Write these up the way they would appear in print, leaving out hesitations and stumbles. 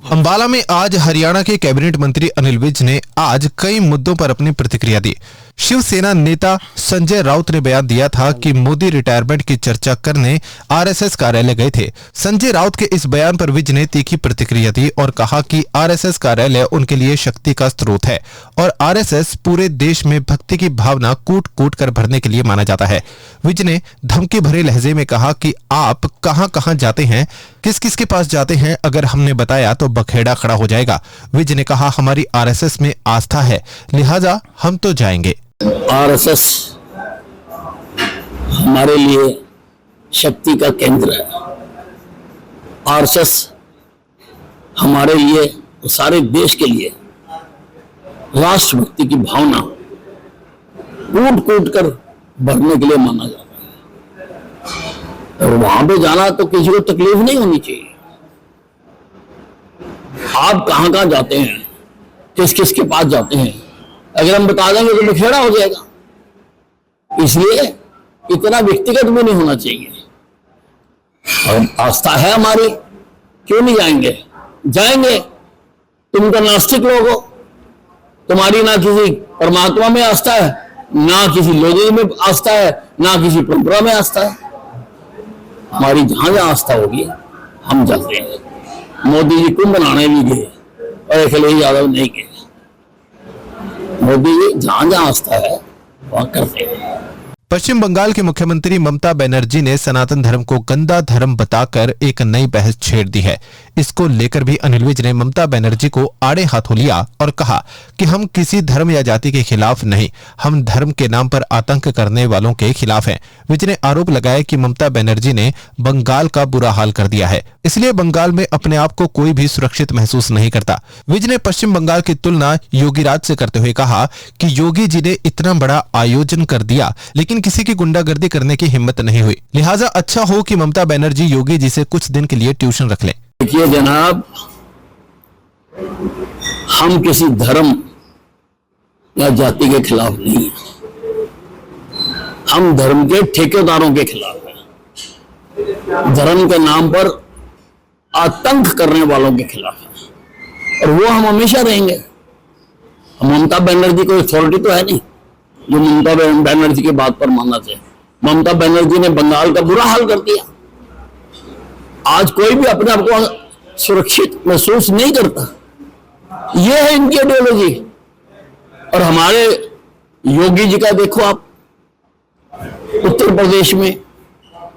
अंबाला में आज हरियाणा के कैबिनेट मंत्री अनिल विज ने आज कई मुद्दों पर अपनी प्रतिक्रिया दी। शिवसेना नेता संजय राउत ने बयान दिया था कि मोदी रिटायरमेंट की चर्चा करने आरएसएस कार्यालय गए थे। संजय राउत के इस बयान पर विज ने तीखी प्रतिक्रिया दी और कहा कि आरएसएस कार्यालय उनके लिए शक्ति का स्रोत है और आरएसएस पूरे देश में भक्ति की भावना कूट कूट कर भरने के लिए माना जाता है। विज ने धमकी भरे लहजे में कहा कि आप कहां कहां जाते हैं, किस किस के पास जाते हैं, अगर हमने बताया तो बखेड़ा खड़ा हो जाएगा। विज ने कहा हमारी आरएसएस में आस्था है, लिहाजा हम तो जाएंगे। आरएसएस हमारे लिए शक्ति का केंद्र है। आरएसएस हमारे लिए, सारे देश के लिए राष्ट्रभक्ति की भावना कूट कूट कर भरने के लिए माना जाता है और वहां पे जाना तो किसी को तकलीफ नहीं होनी चाहिए। आप कहां कहां जाते हैं, किस किस के पास जाते हैं, अगर हम बता देंगे तो बखेड़ा हो जाएगा। इसलिए इतना व्यक्तिगत भी नहीं होना चाहिए। और आस्था है हमारी, क्यों नहीं जाएंगे? जाएंगे। तुम तो नास्तिक लोग हो, तुम्हारी ना किसी परमात्मा में आस्था है, ना किसी लोगों में आस्था है, ना किसी परंपरा में आस्था है। हमारी जहां जहां आस्था होगी हम चलते हैं। मोदी जी कुंभ बनाने भी गए और अखिलेश यादव नहीं गए। मोदी जी जहां जहां आस्था है वहां करते हैं। पश्चिम बंगाल के मुख्यमंत्री ममता बनर्जी ने सनातन धर्म को गंदा धर्म बताकर एक नई बहस छेड़ दी है। इसको लेकर भी अनिल विज ने ममता बनर्जी को आड़े हाथों लिया और कहा कि हम किसी धर्म या जाति के खिलाफ नहीं, हम धर्म के नाम पर आतंक करने वालों के खिलाफ हैं। विज ने आरोप लगाया कि ममता बनर्जी ने बंगाल का बुरा हाल कर दिया है, इसलिए बंगाल में अपने आप को कोई भी सुरक्षित महसूस नहीं करता। विज ने पश्चिम बंगाल की तुलना योगीराज से करते हुए कहा कि योगी जी ने इतना बड़ा आयोजन कर दिया लेकिन किसी की गुंडागर्दी करने की हिम्मत नहीं हुई, लिहाजा अच्छा हो कि ममता बनर्जी योगी जी से कुछ दिन के लिए ट्यूशन रख लें। देखिए जनाब, हम किसी धर्म या जाति के खिलाफ नहीं है, हम धर्म के ठेकेदारों के खिलाफ हैं। धर्म के नाम पर आतंक करने वालों के खिलाफ हैं और वो हम हमेशा रहेंगे। ममता बनर्जी कोई अथॉरिटी तो है नहीं जो ममता बनर्जी की बात पर मानना चाहिए। ममता बनर्जी ने बंगाल का बुरा हाल कर दिया। आज कोई भी अपने आप को सुरक्षित महसूस नहीं करता। यह है इनकी आइडियोलॉजी। और हमारे योगी जी का देखो आप, उत्तर प्रदेश में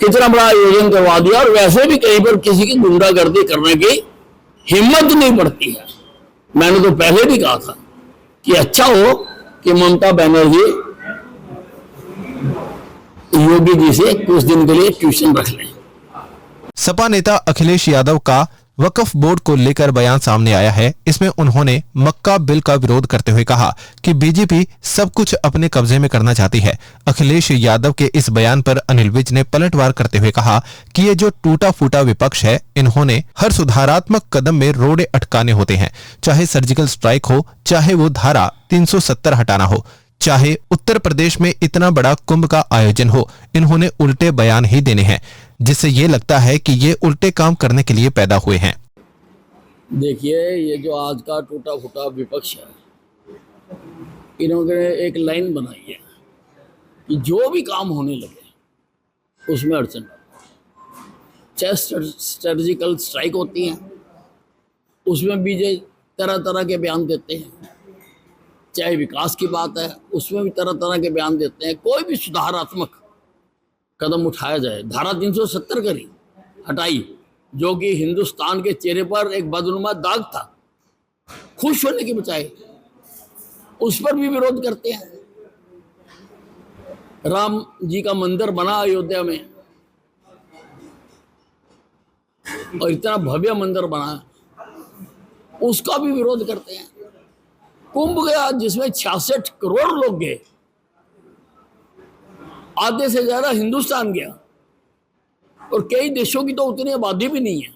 कितना बड़ा आयोजन करवा दिया और वैसे भी कहीं पर किसी की गुंडागर्दी करने की हिम्मत नहीं पड़ती है। मैंने तो पहले भी कहा था कि अच्छा हो कि ममता बनर्जी योगी जी से कुछ दिन के लिए ट्यूशन रख लें। सपा नेता अखिलेश यादव का वक्फ बोर्ड को लेकर बयान सामने आया है। इसमें उन्होंने मक्का बिल का विरोध करते हुए कहा कि बीजेपी सब कुछ अपने कब्जे में करना चाहती है। अखिलेश यादव के इस बयान पर अनिल विज ने पलटवार करते हुए कहा कि ये जो टूटा फूटा विपक्ष है, इन्होंने हर सुधारात्मक कदम में रोड़े अटकाने होते हैं, चाहे सर्जिकल स्ट्राइक हो, चाहे वो धारा 370 हटाना हो, चाहे उत्तर प्रदेश में इतना बड़ा कुंभ का आयोजन हो, इन्होंने उल्टे बयान ही देने हैं, जिससे ये लगता है कि ये उल्टे काम करने के लिए पैदा हुए हैं। देखिए, ये जो आज का टूटा फूटा विपक्ष है, इन्होंने एक लाइन बनाई है कि जो भी काम होने लगे उसमें अड़चन, चाहे सर्जिकल स्ट्राइक होती है उसमें बीजे तरह तरह के बयान देते हैं, चाहे विकास की बात है उसमें भी तरह तरह के बयान देते हैं। कोई भी सुधारात्मक कदम उठाया जाए, धारा 370 करी, हटाई, जो कि हिंदुस्तान के चेहरे पर एक बदनुमा दाग था, खुश होने की बजाय उस पर भी विरोध करते हैं। राम जी का मंदिर बना अयोध्या में और इतना भव्य मंदिर बना, उसका भी विरोध करते हैं। कुंभ गया जिसमें 66 करोड़ लोग गए, आधे से ज्यादा हिंदुस्तान गया और कई देशों की तो उतनी आबादी भी नहीं है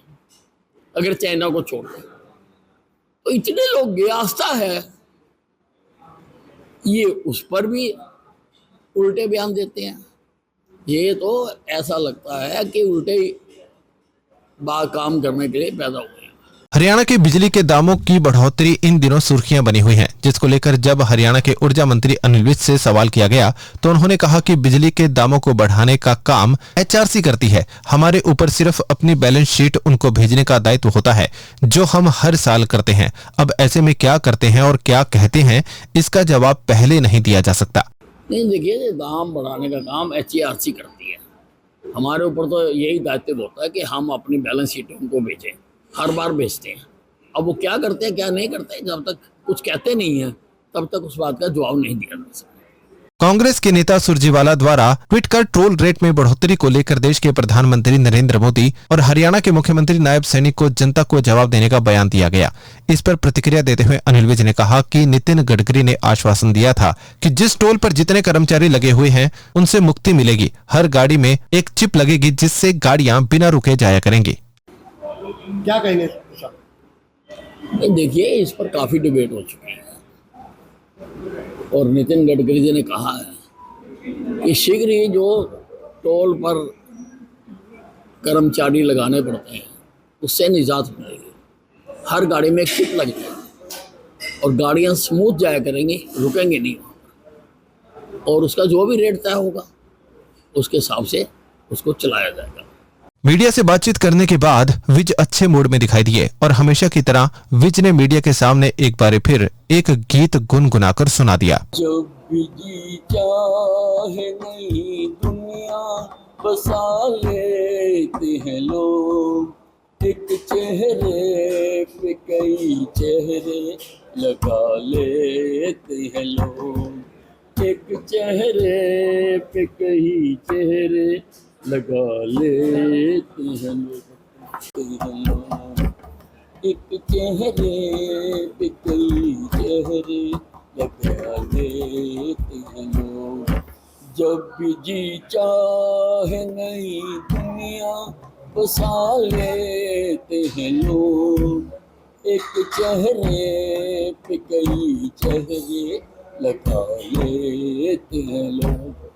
अगर चाइना को छोड़ दें, तो इतने लोग गए, आस्था है। ये उस पर भी उल्टे बयान देते हैं। ये तो ऐसा लगता है कि उल्टे काम करने के लिए पैदा हुए। हरियाणा के बिजली के दामों की बढ़ोतरी इन दिनों सुर्खियां बनी हुई हैं, जिसको लेकर जब हरियाणा के ऊर्जा मंत्री अनिल विज से सवाल किया गया तो उन्होंने कहा कि बिजली के दामों को बढ़ाने का काम एचआरसी करती है। हमारे ऊपर सिर्फ अपनी बैलेंस शीट उनको भेजने का दायित्व होता है, जो हम हर साल करते हैं। अब ऐसे में क्या करते हैं और क्या कहते हैं, इसका जवाब पहले नहीं दिया जा सकता। नहीं, देखिए, दाम बढ़ाने का काम एचईआरसी करती है। हमारे ऊपर तो यही दायित्व होता है कि हम अपनी बैलेंस शीट उनको भेजें, हर बार भेजते हैं। अब वो क्या करते हैं क्या नहीं करते, जब तक कुछ कहते नहीं है तब तक उस बात का जवाब नहीं दिया जा सकता। कांग्रेस के नेता सुरजेवाला द्वारा ट्वीट कर ट्रोल रेट में बढ़ोतरी को लेकर देश के प्रधानमंत्री नरेंद्र मोदी और हरियाणा के मुख्यमंत्री नायब सैनिक को जनता को जवाब देने का बयान दिया गया। इस पर प्रतिक्रिया देते हुए अनिल विज ने कहा कि नितिन गडकरी ने आश्वासन दिया था कि जिस टोल पर जितने कर्मचारी लगे हुए हैं उनसे मुक्ति मिलेगी। हर गाड़ी में एक चिप लगेगी जिससे गाड़ियां बिना रुके जाया करेंगी। क्या कहेंगे? देखिए, इस पर काफी डिबेट हो चुकी है और नितिन गडकरी जी ने कहा है कि शीघ्र ही जो टोल पर कर्मचारी लगाने पड़ते हैं उससे निजात मिलेगी। हर गाड़ी में एक चिप लग जाएगी और गाड़ियां स्मूथ जाया करेंगी, रुकेंगी नहीं और उसका जो भी रेट तय होगा उसके हिसाब से उसको चलाया जाएगा। मीडिया से बातचीत करने के बाद विज अच्छे मूड में दिखाई दिए और हमेशा की तरह विज ने मीडिया के सामने एक बार फिर एक गीत गुनगुनाकर सुना दिया। जब जी चाहे नई दुनिया बसा लेते हैं लोग, एक चेहरे पे कई चेहरे लगा लेते हैं लोग, एक चेहरे पे कई चेहरे लगा लेते हैं लोग, एक चेहरे पे कई चेहरे लगा लेते हैं लोग। जब भी जी चाहे नई दुनिया बसा लेते हैं लोग, एक चेहरे पे कई चेहरे लगा लेते हैं लोग।